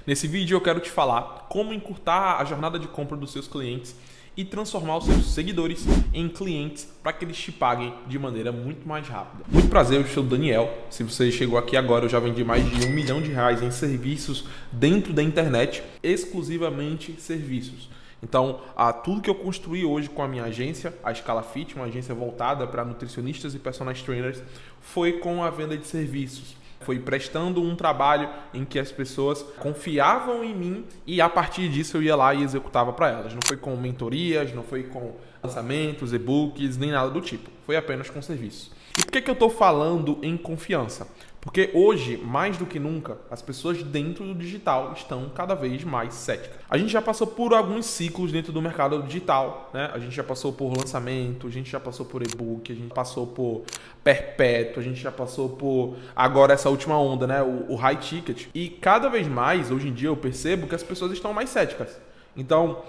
Nesse vídeo eu quero te falar como encurtar a jornada de compra dos seus clientes e transformar os seus seguidores em clientes para que eles te paguem de maneira muito mais rápida. Muito prazer, eu sou o Daniel. Se você chegou aqui agora, eu já vendi mais de R$ 1 milhão em serviços dentro da internet, exclusivamente serviços. Então, tudo que eu construí hoje com a minha agência, a Scala Fit, uma agência voltada para nutricionistas e personal trainers, foi com a venda de serviços. Foi prestando um trabalho em que as pessoas confiavam em mim e a partir disso eu ia lá e executava para elas. Não foi com mentorias, não foi com lançamentos, e-books, nem nada do tipo. Foi apenas com serviços. E por que eu estou falando em confiança? Porque hoje, mais do que nunca, as pessoas dentro do digital estão cada vez mais céticas. A gente já passou por alguns ciclos dentro do mercado digital, né? A gente já passou por lançamento, a gente já passou por e-book, a gente passou por perpétuo, a gente já passou por agora essa última onda, né? O high ticket. E cada vez mais, hoje em dia, eu percebo que as pessoas estão mais céticas. Então,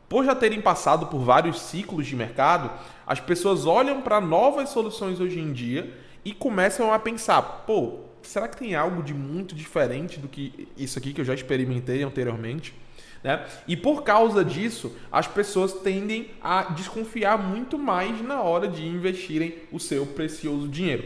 por já terem passado por vários ciclos de mercado, as pessoas olham para novas soluções hoje em dia e começam a pensar, será que tem algo de muito diferente do que isso aqui que eu já experimentei anteriormente? Né? E por causa disso, as pessoas tendem a desconfiar muito mais na hora de investirem o seu precioso dinheiro.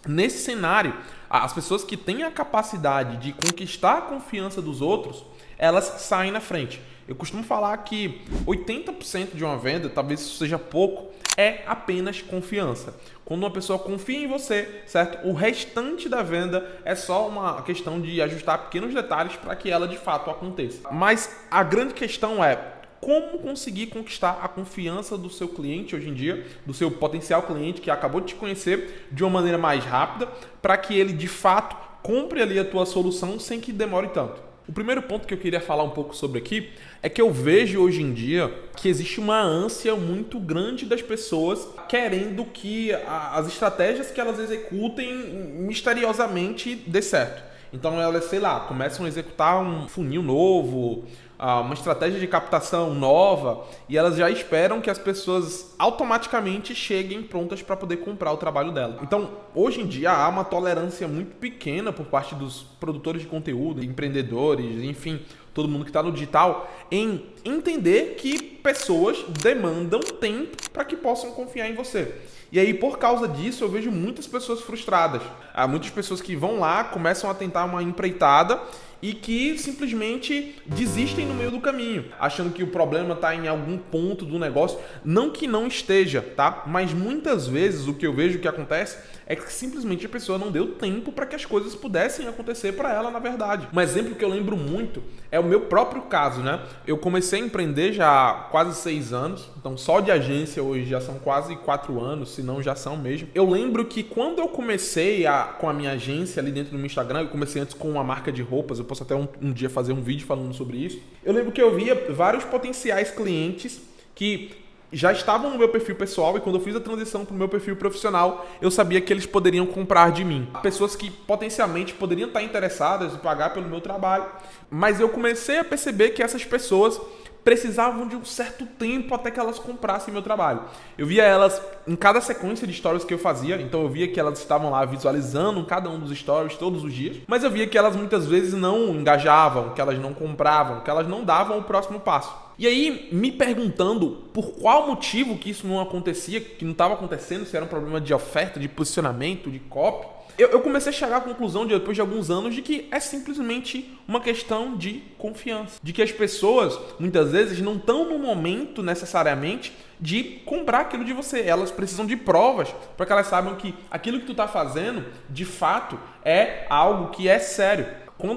Nesse cenário, as pessoas que têm a capacidade de conquistar a confiança dos outros, elas saem na frente. Eu costumo falar que 80% de uma venda, talvez isso seja pouco, é apenas confiança. Quando uma pessoa confia em você, certo? O restante da venda é só uma questão de ajustar pequenos detalhes para que ela de fato aconteça. Mas a grande questão é como conseguir conquistar a confiança do seu cliente hoje em dia, do seu potencial cliente que acabou de te conhecer de uma maneira mais rápida, para que ele de fato compre ali a tua solução sem que demore tanto. O primeiro ponto que eu queria falar um pouco sobre aqui é que eu vejo hoje em dia que existe uma ânsia muito grande das pessoas querendo que as estratégias que elas executem misteriosamente dê certo. Então elas, começam a executar um funil novo, uma estratégia de captação nova e elas já esperam que as pessoas automaticamente cheguem prontas para poder comprar o trabalho dela. Então, hoje em dia há uma tolerância muito pequena por parte dos produtores de conteúdo, empreendedores, enfim, todo mundo que está no digital, em entender que pessoas demandam tempo para que possam confiar em você. E aí, por causa disso, eu vejo muitas pessoas frustradas. Há muitas pessoas que vão lá, começam a tentar uma empreitada e que simplesmente desistem no meio do caminho, achando que o problema está em algum ponto do negócio. Não que não esteja, tá? Mas muitas vezes o que eu vejo que acontece é que simplesmente a pessoa não deu tempo para que as coisas pudessem acontecer para ela, na verdade. Um exemplo que eu lembro muito é o meu próprio caso, né? Eu comecei a empreender já há quase 6 anos, então só de agência hoje já são quase 4 anos, se não já são mesmo. Eu lembro que quando eu comecei com a minha agência ali dentro do meu Instagram, eu comecei antes com uma marca de roupas, eu posso até um dia fazer um vídeo falando sobre isso. Eu lembro que eu via vários potenciais clientes que já estavam no meu perfil pessoal e quando eu fiz a transição para o meu perfil profissional, eu sabia que eles poderiam comprar de mim. Pessoas que potencialmente poderiam estar interessadas em pagar pelo meu trabalho, mas eu comecei a perceber que essas pessoas precisavam de um certo tempo até que elas comprassem meu trabalho. Eu via elas em cada sequência de stories que eu fazia, então eu via que elas estavam lá visualizando cada um dos stories todos os dias, mas eu via que elas muitas vezes não engajavam, que elas não compravam, que elas não davam o próximo passo. E aí, me perguntando por qual motivo que isso não acontecia, que não estava acontecendo, se era um problema de oferta, de posicionamento, de copy, eu comecei a chegar à conclusão, depois de alguns anos, de que é simplesmente uma questão de confiança. De que as pessoas, muitas vezes, não estão no momento, necessariamente, de comprar aquilo de você. Elas precisam de provas para que elas saibam que aquilo que tu está fazendo, de fato, é algo que é sério.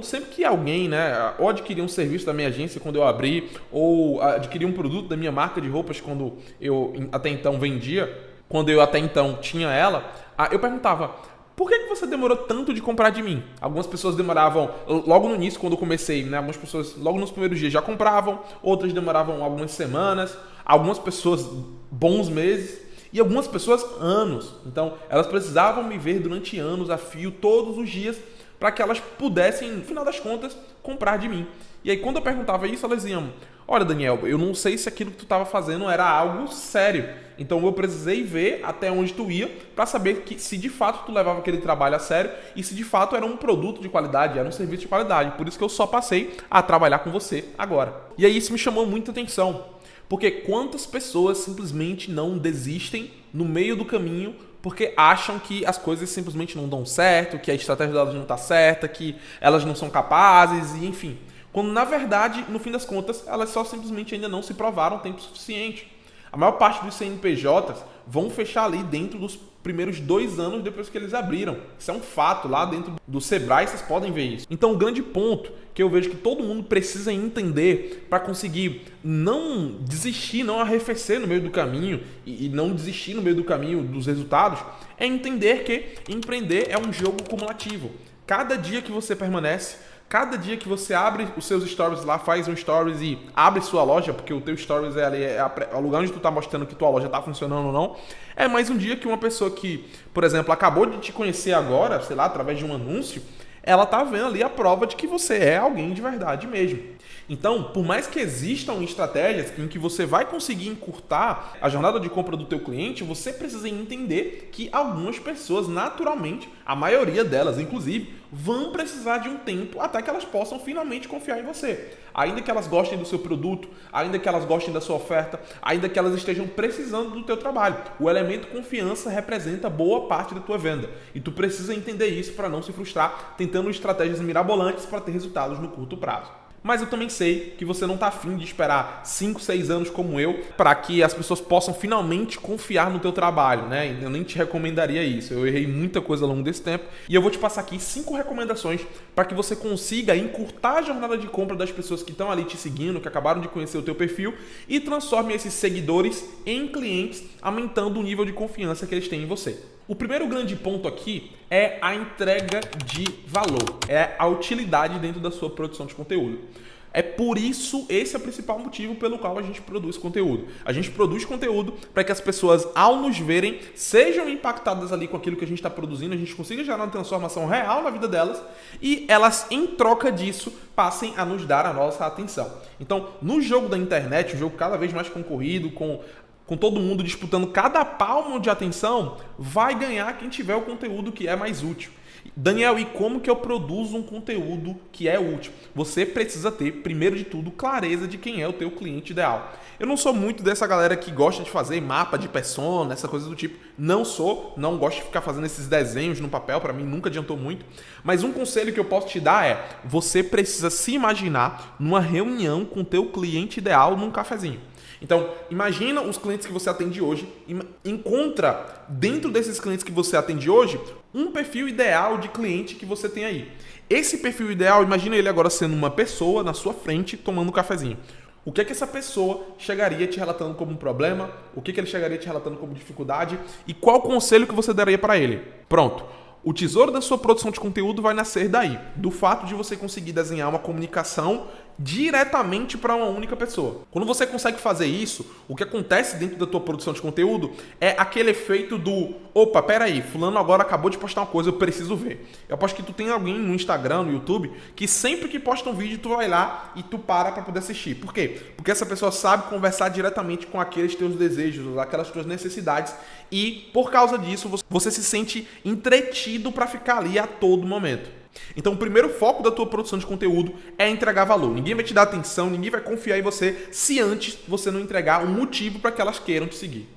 Sempre que alguém, ou adquirir um serviço da minha agência quando eu abri, ou adquirir um produto da minha marca de roupas quando eu até então vendia, quando eu até então tinha ela, eu perguntava: por que você demorou tanto de comprar de mim? Algumas pessoas demoravam, logo no início, quando eu comecei, algumas pessoas logo nos primeiros dias já compravam, outras demoravam algumas semanas, algumas pessoas bons meses e algumas pessoas anos. Então, elas precisavam me ver durante anos a fio, todos os dias, para que elas pudessem, no final das contas, comprar de mim. E aí, quando eu perguntava isso, elas diziam: olha, Daniel, eu não sei se aquilo que tu estava fazendo era algo sério. Então eu precisei ver até onde tu ia para saber se de fato tu levava aquele trabalho a sério e se de fato era um produto de qualidade, era um serviço de qualidade. Por isso que eu só passei a trabalhar com você agora. E aí isso me chamou muita atenção, porque quantas pessoas simplesmente não desistem no meio do caminho porque acham que as coisas simplesmente não dão certo, que a estratégia delas não está certa, que elas não são capazes, e enfim. Quando na verdade, no fim das contas, elas só simplesmente ainda não se provaram tempo suficiente. A maior parte dos CNPJs vão fechar ali dentro dos primeiros 2 anos depois que eles abriram. Isso é um fato, lá dentro do Sebrae vocês podem ver isso. Então o grande ponto que eu vejo que todo mundo precisa entender para conseguir não desistir, não arrefecer no meio do caminho e não desistir no meio do caminho dos resultados, é entender que empreender é um jogo cumulativo. Cada dia que você permanece, cada dia que você abre os seus stories lá, faz um stories e abre sua loja, porque o teu stories é o lugar onde tu tá mostrando que tua loja tá funcionando ou não, é mais um dia que uma pessoa que, por exemplo, acabou de te conhecer agora, sei lá, através de um anúncio, ela tá vendo ali a prova de que você é alguém de verdade mesmo. Então, por mais que existam estratégias em que você vai conseguir encurtar a jornada de compra do teu cliente, você precisa entender que algumas pessoas, naturalmente, a maioria delas, inclusive, vão precisar de um tempo até que elas possam finalmente confiar em você. Ainda que elas gostem do seu produto, ainda que elas gostem da sua oferta, ainda que elas estejam precisando do teu trabalho. O elemento confiança representa boa parte da tua venda. E tu precisa entender isso para não se frustrar tentando estratégias mirabolantes para ter resultados no curto prazo. Mas eu também sei que você não está afim de esperar 5, 6 anos como eu para que as pessoas possam finalmente confiar no teu trabalho, né? Eu nem te recomendaria isso. Eu errei muita coisa ao longo desse tempo e eu vou te passar aqui 5 recomendações para que você consiga encurtar a jornada de compra das pessoas que estão ali te seguindo, que acabaram de conhecer o teu perfil e transforme esses seguidores em clientes, aumentando o nível de confiança que eles têm em você. O primeiro grande ponto aqui é a entrega de valor, é a utilidade dentro da sua produção de conteúdo. É por isso, esse é o principal motivo pelo qual a gente produz conteúdo. A gente produz conteúdo para que as pessoas, ao nos verem, sejam impactadas ali com aquilo que a gente está produzindo, a gente consiga gerar uma transformação real na vida delas e elas, em troca disso, passem a nos dar a nossa atenção. Então, no jogo da internet, um jogo cada vez mais concorrido, com todo mundo disputando cada palmo de atenção, vai ganhar quem tiver o conteúdo que é mais útil. Daniel, e como que eu produzo um conteúdo que é útil? Você precisa ter, primeiro de tudo, clareza de quem é o teu cliente ideal. Eu não sou muito dessa galera que gosta de fazer mapa de persona, essa coisa do tipo. Não gosto de ficar fazendo esses desenhos no papel, para mim nunca adiantou muito. Mas um conselho que eu posso te dar é, você precisa se imaginar numa reunião com o teu cliente ideal num cafezinho. Então, imagina os clientes que você atende hoje, encontra dentro desses clientes que você atende hoje um perfil ideal de cliente que você tem aí. Esse perfil ideal, imagina ele agora sendo uma pessoa na sua frente tomando um cafezinho. O que é que essa pessoa chegaria te relatando como um problema? O que ele chegaria te relatando como dificuldade? E qual conselho que você daria para ele? Pronto. O tesouro da sua produção de conteúdo vai nascer daí, do fato de você conseguir desenhar uma comunicação diretamente para uma única pessoa. Quando você consegue fazer isso, o que acontece dentro da tua produção de conteúdo é aquele efeito do opa, peraí, fulano agora acabou de postar uma coisa, eu preciso ver. Eu aposto que tu tem alguém no Instagram, no YouTube, que sempre que posta um vídeo, tu vai lá e tu para poder assistir. Por quê? Porque essa pessoa sabe conversar diretamente com aqueles teus desejos, aquelas tuas necessidades e, por causa disso, você se sente entretido para ficar ali a todo momento. Então o primeiro foco da tua produção de conteúdo é entregar valor. Ninguém vai te dar atenção, ninguém vai confiar em você se antes você não entregar um motivo para que elas queiram te seguir.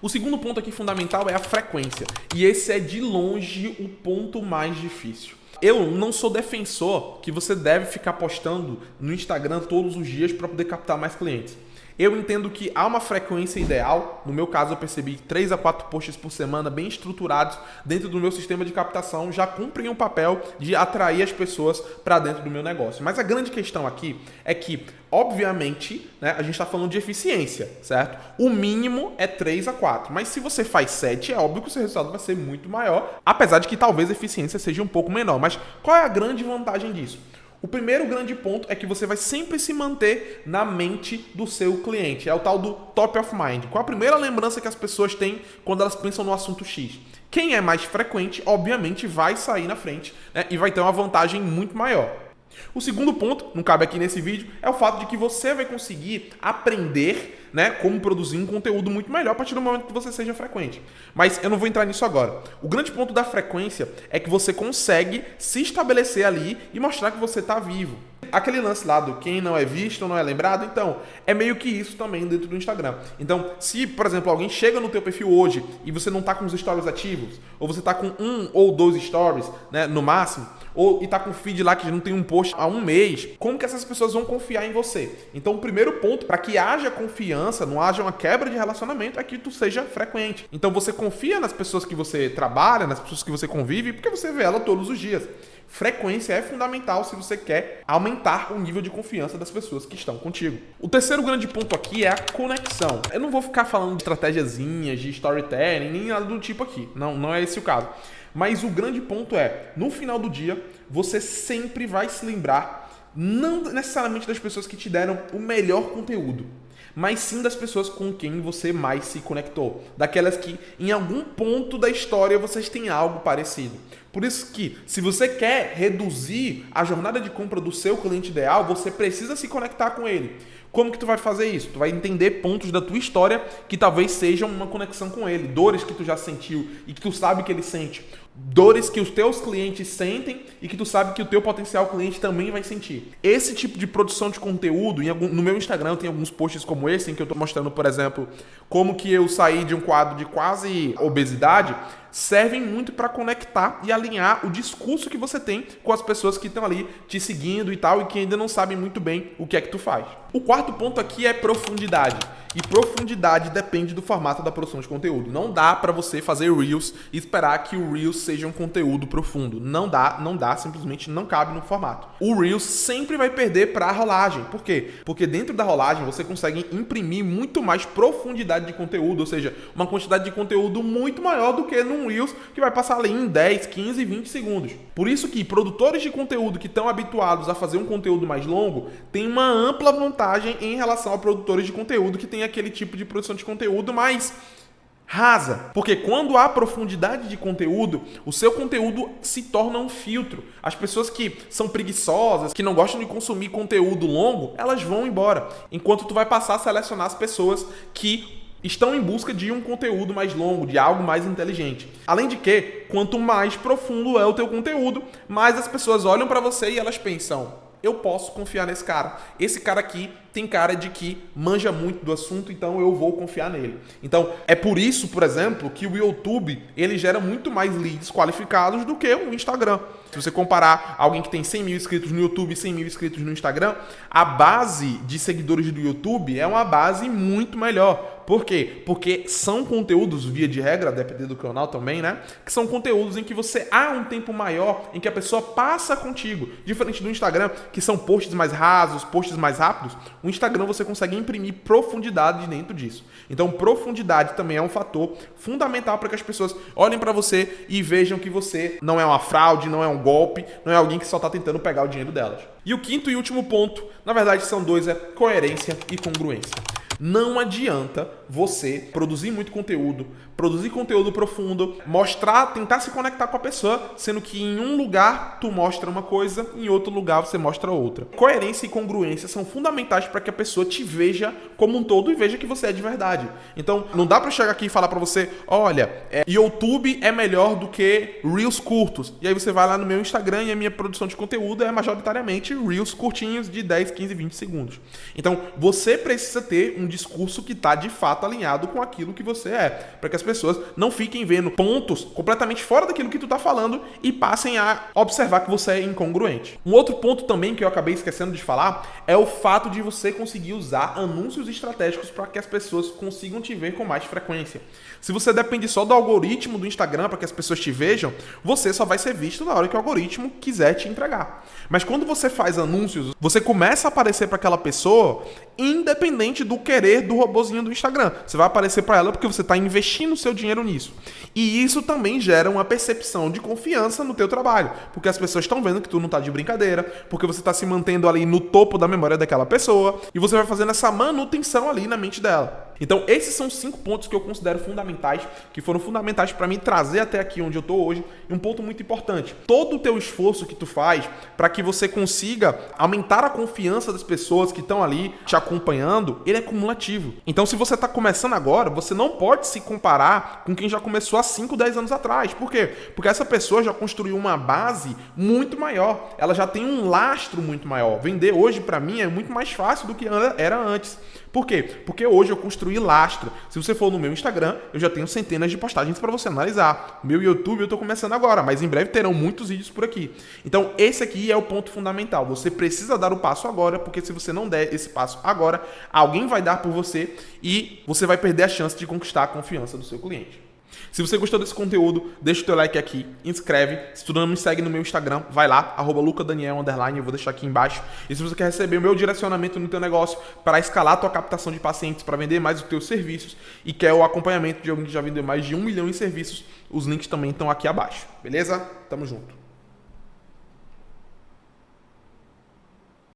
O segundo ponto aqui fundamental é a frequência. E esse é de longe o ponto mais difícil. Eu não sou defensor que você deve ficar postando no Instagram todos os dias para poder captar mais clientes. Eu entendo que há uma frequência ideal, no meu caso eu percebi 3 a 4 posts por semana bem estruturados dentro do meu sistema de captação já cumprem o papel de atrair as pessoas para dentro do meu negócio. Mas a grande questão aqui é que, obviamente, né, a gente está falando de eficiência, certo? O mínimo é 3 a 4, mas se você faz 7, é óbvio que o seu resultado vai ser muito maior, apesar de que talvez a eficiência seja um pouco menor. Mas qual é a grande vantagem disso? O primeiro grande ponto é que você vai sempre se manter na mente do seu cliente. É o tal do top of mind. Qual a primeira lembrança que as pessoas têm quando elas pensam no assunto X? Quem é mais frequente, obviamente, vai sair na frente, né, e vai ter uma vantagem muito maior. O segundo ponto, não cabe aqui nesse vídeo, é o fato de que você vai conseguir aprender, né, como produzir um conteúdo muito melhor a partir do momento que você seja frequente. Mas eu não vou entrar nisso agora. O grande ponto da frequência é que você consegue se estabelecer ali e mostrar que você está vivo. Aquele lance lá do quem não é visto não é lembrado, então, é meio que isso também dentro do Instagram. Então, se, por exemplo, alguém chega no teu perfil hoje e você não está com os stories ativos, ou você está com 1 ou 2 stories, né, no máximo, ou está com um feed lá que não tem um post há um mês, como que essas pessoas vão confiar em você? Então, o primeiro ponto, para que haja confiança, não haja uma quebra de relacionamento, é que tu seja frequente. Então, você confia nas pessoas que você trabalha, nas pessoas que você convive, porque você vê ela todos os dias. Frequência é fundamental se você quer aumentar o nível de confiança das pessoas que estão contigo. O terceiro grande ponto aqui é a conexão. Eu não vou ficar falando de estratégiazinhas, de storytelling, nem nada do tipo aqui. Não é esse o caso. Mas o grande ponto é, no final do dia, você sempre vai se lembrar, não necessariamente das pessoas que te deram o melhor conteúdo, mas sim das pessoas com quem você mais se conectou. Daquelas que, em algum ponto da história, vocês têm algo parecido. Por isso que, se você quer reduzir a jornada de compra do seu cliente ideal, você precisa se conectar com ele. Como que tu vai fazer isso? Tu vai entender pontos da tua história que talvez sejam uma conexão com ele. Dores que tu já sentiu e que tu sabe que ele sente. Dores que os teus clientes sentem e que tu sabe que o teu potencial cliente também vai sentir. Esse tipo de produção de conteúdo, no meu Instagram tem alguns posts como esse, em que eu estou mostrando, por exemplo, como que eu saí de um quadro de quase obesidade, servem muito para conectar e alinhar o discurso que você tem com as pessoas que estão ali te seguindo e tal, e que ainda não sabem muito bem o que é que tu faz. O quarto ponto aqui é profundidade. E profundidade depende do formato da produção de conteúdo. Não dá para você fazer Reels e esperar que o Reels seja um conteúdo profundo. Não dá, simplesmente não cabe no formato. O Reels sempre vai perder para a rolagem. Por quê? Porque dentro da rolagem você consegue imprimir muito mais profundidade de conteúdo, ou seja, uma quantidade de conteúdo muito maior do que num Reels que vai passar ali em 10, 15, 20 segundos. Por isso que produtores de conteúdo que estão habituados a fazer um conteúdo mais longo têm uma ampla vantagem em relação a produtores de conteúdo que têm aquele tipo de produção de conteúdo mais rasa. Porque quando há profundidade de conteúdo, o seu conteúdo se torna um filtro. As pessoas que são preguiçosas, que não gostam de consumir conteúdo longo, elas vão embora. Enquanto tu vai passar a selecionar as pessoas que estão em busca de um conteúdo mais longo, de algo mais inteligente. Além de que, quanto mais profundo é o teu conteúdo, mais as pessoas olham para você e elas pensam: eu posso confiar nesse cara. Esse cara aqui tem cara de que manja muito do assunto, então eu vou confiar nele. Então, é por isso, por exemplo, que o YouTube, ele gera muito mais leads qualificados do que o Instagram. Se você comparar alguém que tem 100 mil inscritos no YouTube e 100 mil inscritos no Instagram, a base de seguidores do YouTube é uma base muito melhor. Por quê? Porque são conteúdos, via de regra, dependendo do canal também, né? Que são conteúdos em que você há um tempo maior em que a pessoa passa contigo. Diferente do Instagram, que são posts mais rasos, posts mais rápidos, o Instagram você consegue imprimir profundidade dentro disso. Então, profundidade também é um fator fundamental para que as pessoas olhem para você e vejam que você não é uma fraude, não é um golpe, não é alguém que só está tentando pegar o dinheiro delas. E o quinto e último ponto, na verdade são dois, é coerência e congruência. Não adianta você produzir muito conteúdo, produzir conteúdo profundo, mostrar, tentar se conectar com a pessoa, sendo que em um lugar tu mostra uma coisa, em outro lugar você mostra outra. Coerência e congruência são fundamentais para que a pessoa te veja como um todo e veja que você é de verdade. Então, não dá para chegar aqui e falar para você: olha, YouTube é melhor do que Reels curtos. E aí você vai lá no meu Instagram e a minha produção de conteúdo é majoritariamente Reels curtinhos de 10, 15, 20 segundos. Então, você precisa ter um discurso que está de fato alinhado com aquilo que você é, para que as pessoas não fiquem vendo pontos completamente fora daquilo que tu está falando e passem a observar que você é incongruente. Um outro ponto também que eu acabei esquecendo de falar é o fato de você conseguir usar anúncios estratégicos para que as pessoas consigam te ver com mais frequência. Se você depende só do algoritmo do Instagram para que as pessoas te vejam, você só vai ser visto na hora que o algoritmo quiser te entregar. Mas quando você faz anúncios, você começa a aparecer para aquela pessoa independente do querer do robozinho do Instagram. Você vai aparecer para ela porque você está investindo seu dinheiro nisso. E isso também gera uma percepção de confiança no teu trabalho, porque as pessoas estão vendo que tu não está de brincadeira, porque você está se mantendo ali no topo da memória daquela pessoa e você vai fazendo essa manutenção ali na mente dela. Então, esses são 5 pontos que eu considero fundamentais, que foram fundamentais para mim trazer até aqui onde eu estou hoje. E um ponto muito importante, todo o teu esforço que tu faz para que você consiga aumentar a confiança das pessoas que estão ali te acompanhando, ele é cumulativo. Então, se você está começando agora, você não pode se comparar com quem já começou há 5, 10 anos atrás. Por quê? Porque essa pessoa já construiu uma base muito maior, ela já tem um lastro muito maior. Vender hoje para mim é muito mais fácil do que era antes. Por quê? Porque hoje eu construí lastro. Se você for no meu Instagram, eu já tenho centenas de postagens para você analisar. Meu YouTube eu estou começando agora, mas em breve terão muitos vídeos por aqui. Então esse aqui é o ponto fundamental. Você precisa dar o passo agora, porque se você não der esse passo agora, alguém vai dar por você e você vai perder a chance de conquistar a confiança do seu cliente. Se você gostou desse conteúdo, deixa o teu like aqui, inscreve. Se tu não me segue no meu Instagram, vai lá, @lucadaniel_, eu vou deixar aqui embaixo. E se você quer receber o meu direcionamento no teu negócio para escalar a tua captação de pacientes, para vender mais os teus serviços e quer o acompanhamento de alguém que já vendeu mais de 1 milhão em serviços, os links também estão aqui abaixo. Beleza? Tamo junto.